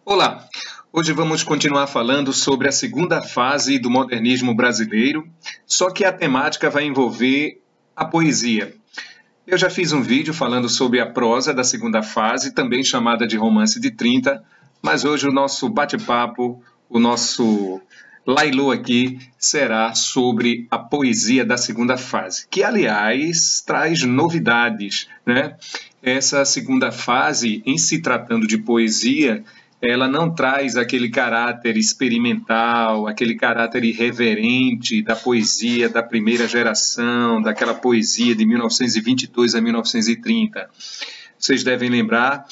Olá, hoje vamos continuar falando sobre a segunda fase do modernismo brasileiro, só que a temática vai envolver a poesia. Eu já fiz um vídeo falando sobre a prosa da segunda fase, também chamada de romance de 30, mas hoje o nosso bate-papo, o nosso Lailô aqui, será sobre a poesia da segunda fase, que, aliás, traz novidades, né? Essa segunda fase, em se tratando de poesia, ela não traz aquele caráter experimental, aquele caráter irreverente da poesia da primeira geração, daquela poesia de 1922 a 1930. Vocês devem lembrar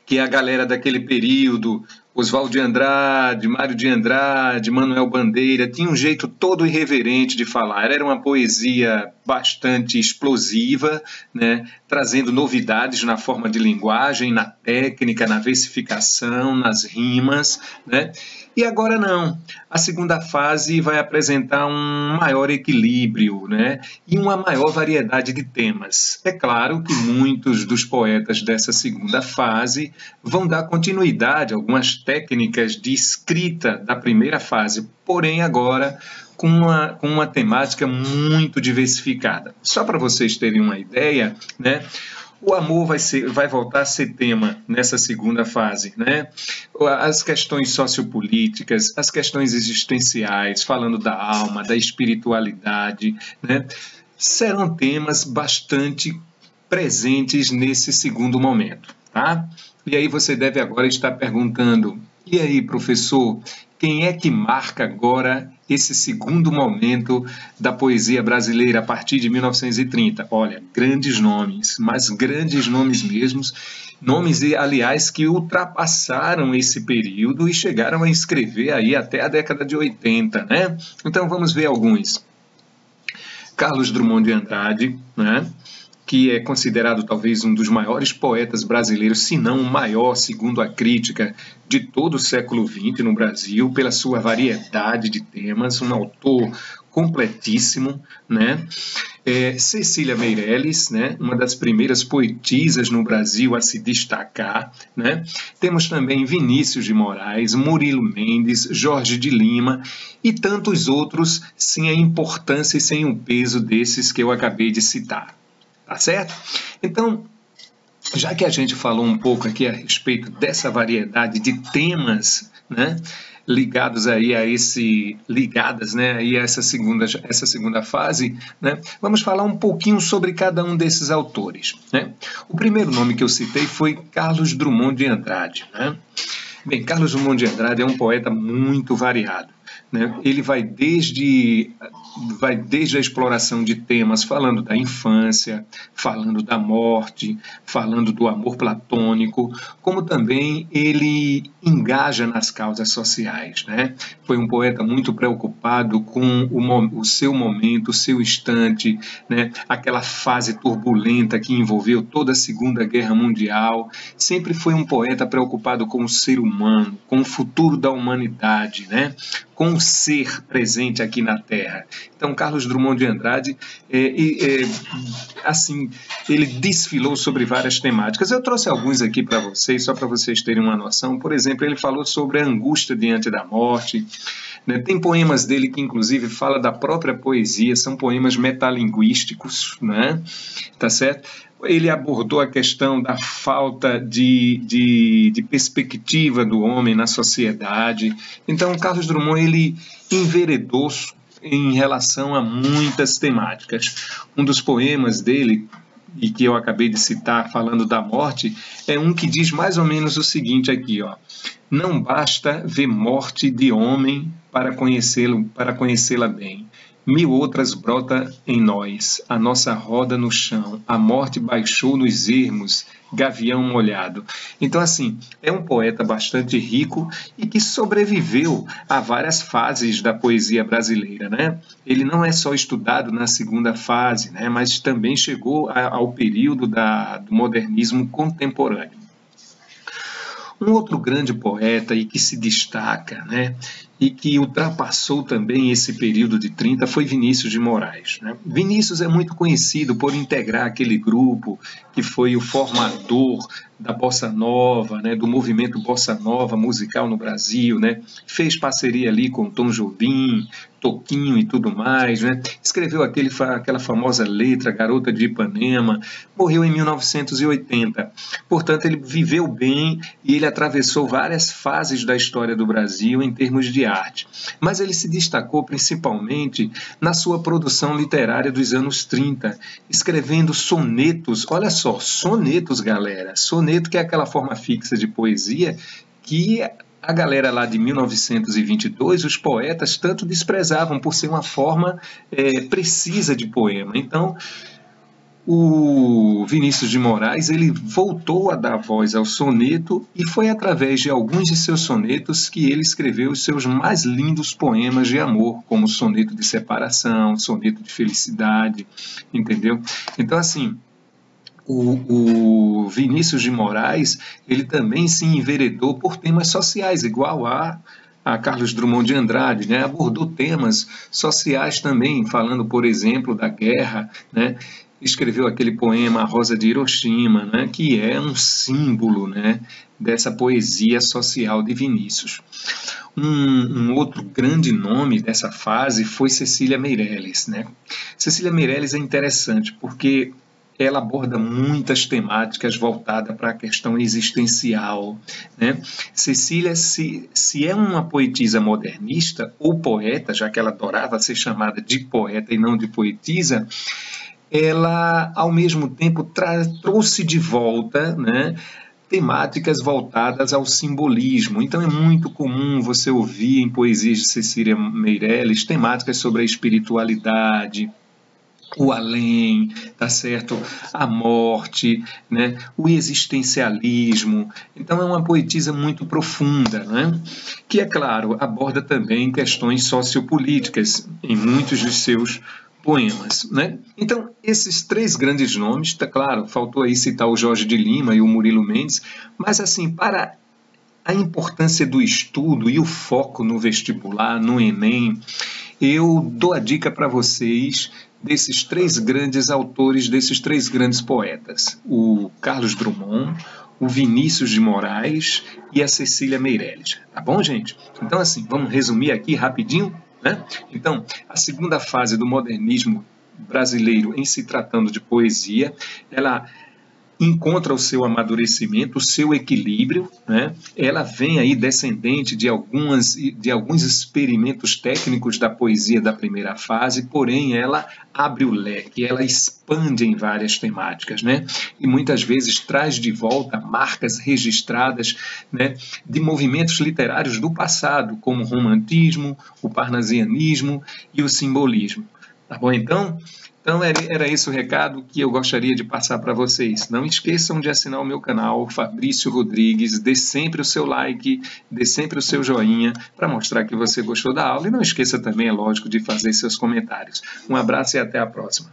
que a galera daquele período, Oswald de Andrade, Mário de Andrade, Manuel Bandeira, tinha um jeito todo irreverente de falar. Era uma poesia bastante explosiva, né? Trazendo novidades na forma de linguagem, na técnica, na versificação, nas rimas, né? E agora não. A segunda fase vai apresentar um maior equilíbrio, né? E uma maior variedade de temas. É claro que muitos dos poetas dessa segunda fase vão dar continuidade a algumas técnicas de escrita da primeira fase, porém agora com uma temática muito diversificada. Só para vocês terem uma ideia, né? O amor vai voltar a ser tema nessa segunda fase, né? As questões sociopolíticas, as questões existenciais, falando da alma, da espiritualidade, né? Serão temas bastante presentes nesse segundo momento, tá? E aí você deve agora estar perguntando, e aí, professor, quem é que marca agora esse segundo momento da poesia brasileira a partir de 1930? Olha, grandes nomes, mas grandes nomes mesmos, nomes, aliás, que ultrapassaram esse período e chegaram a escrever aí até a década de 80, né? Então vamos ver alguns. Carlos Drummond de Andrade, né? Que é considerado talvez um dos maiores poetas brasileiros, se não o maior, segundo a crítica, de todo o século XX no Brasil, pela sua variedade de temas, um autor completíssimo, né? Cecília Meirelles, né? Uma das primeiras poetisas no Brasil a se destacar, né? Temos também Vinícius de Moraes, Murilo Mendes, Jorge de Lima e tantos outros, sem a importância e sem o peso desses que eu acabei de citar. Tá certo? Então, já que a gente falou um pouco aqui a respeito dessa variedade de temas, né, ligadas aí a essa segunda fase, né, vamos falar um pouquinho sobre cada um desses autores, né? O primeiro nome que eu citei foi Carlos Drummond de Andrade, né? Bem, Carlos Drummond de Andrade é um poeta muito variado, né? Ele vai desde a exploração de temas falando da infância, falando da morte, falando do amor platônico, como também ele engaja nas causas sociais, né? Foi um poeta muito preocupado com o seu momento, o seu instante, né? Aquela fase turbulenta que envolveu toda a Segunda Guerra Mundial. Sempre foi um poeta preocupado com o ser humano, com o futuro da humanidade, né? Com o ser presente aqui na Terra. Então, Carlos Drummond de Andrade, assim, ele desfilou sobre várias temáticas. Eu trouxe alguns aqui para vocês, só para vocês terem uma noção. Por exemplo, ele falou sobre a angústia diante da morte, né? Tem poemas dele que, inclusive, fala da própria poesia, são poemas metalinguísticos, né? Tá certo? Ele abordou a questão da falta de perspectiva do homem na sociedade. Então, Carlos Drummond, ele enveredou em relação a muitas temáticas. Um dos poemas dele, e que eu acabei de citar falando da morte, é um que diz mais ou menos o seguinte aqui, ó: não basta ver morte de homem para conhecê-la bem. Mil outras brota em nós, a nossa roda no chão, a morte baixou nos ermos, gavião molhado. Então, assim, é um poeta bastante rico e que sobreviveu a várias fases da poesia brasileira, né? Ele não é só estudado na segunda fase, né? Mas também chegou ao período do modernismo contemporâneo. Um outro grande poeta e que se destaca, né, e que ultrapassou também esse período de 30 foi Vinícius de Moraes, né? Vinícius é muito conhecido por integrar aquele grupo que foi o formador da Bossa Nova, né, do movimento Bossa Nova musical no Brasil, né? Fez parceria ali com Tom Jobim, Toquinho e tudo mais, né? Escreveu aquela famosa letra Garota de Ipanema, morreu em 1980. Portanto, ele viveu bem e ele atravessou várias fases da história do Brasil em termos de arte. Mas ele se destacou principalmente na sua produção literária dos anos 30, escrevendo sonetos. Olha só, sonetos, galera. Soneto, que é aquela forma fixa de poesia que a galera lá de 1922, os poetas tanto desprezavam por ser uma forma precisa de poema. Então, o Vinícius de Moraes ele voltou a dar voz ao soneto e foi através de alguns de seus sonetos que ele escreveu os seus mais lindos poemas de amor, como o soneto de separação, soneto de felicidade, entendeu? Então, assim, o Vinícius de Moraes ele também se enveredou por temas sociais, igual a Carlos Drummond de Andrade, né? Abordou temas sociais também, falando, por exemplo, da guerra, né? Escreveu aquele poema A Rosa de Hiroshima, né? Que é um símbolo, né? Dessa poesia social de Vinícius. Um outro grande nome dessa fase foi Cecília Meirelles, né? Cecília Meirelles é interessante porque ela aborda muitas temáticas voltadas para a questão existencial, né? Cecília, se é uma poetisa modernista ou poeta, já que ela adorava ser chamada de poeta e não de poetisa, ela, ao mesmo tempo, trouxe de volta, né, temáticas voltadas ao simbolismo. Então é muito comum você ouvir em poesias de Cecília Meirelles temáticas sobre a espiritualidade, o além, tá certo? A morte, né? O existencialismo. Então é uma poetisa muito profunda, né? Que, é claro, aborda também questões sociopolíticas em muitos de seus poemas, né? Então, esses três grandes nomes, tá claro, faltou aí citar o Jorge de Lima e o Murilo Mendes, mas assim, para a importância do estudo e o foco no vestibular, no Enem, eu dou a dica para vocês desses três grandes autores, desses três grandes poetas, o Carlos Drummond, o Vinícius de Moraes e a Cecília Meirelles. Tá bom, gente? Então, assim, vamos resumir aqui rapidinho, né? Então, a segunda fase do modernismo brasileiro em se tratando de poesia, ela encontra o seu amadurecimento, o seu equilíbrio, né? Ela vem aí descendente de alguns experimentos técnicos da poesia da primeira fase, porém ela abre o leque, ela expande em várias temáticas, né? E muitas vezes traz de volta marcas registradas, né, de movimentos literários do passado, como o romantismo, o parnasianismo e o simbolismo. Tá bom, então? Então era esse o recado que eu gostaria de passar para vocês. Não esqueçam de assinar o meu canal, Fabrício Rodrigues, dê sempre o seu like, dê sempre o seu joinha para mostrar que você gostou da aula e não esqueça também, é lógico, de fazer seus comentários. Um abraço e até a próxima.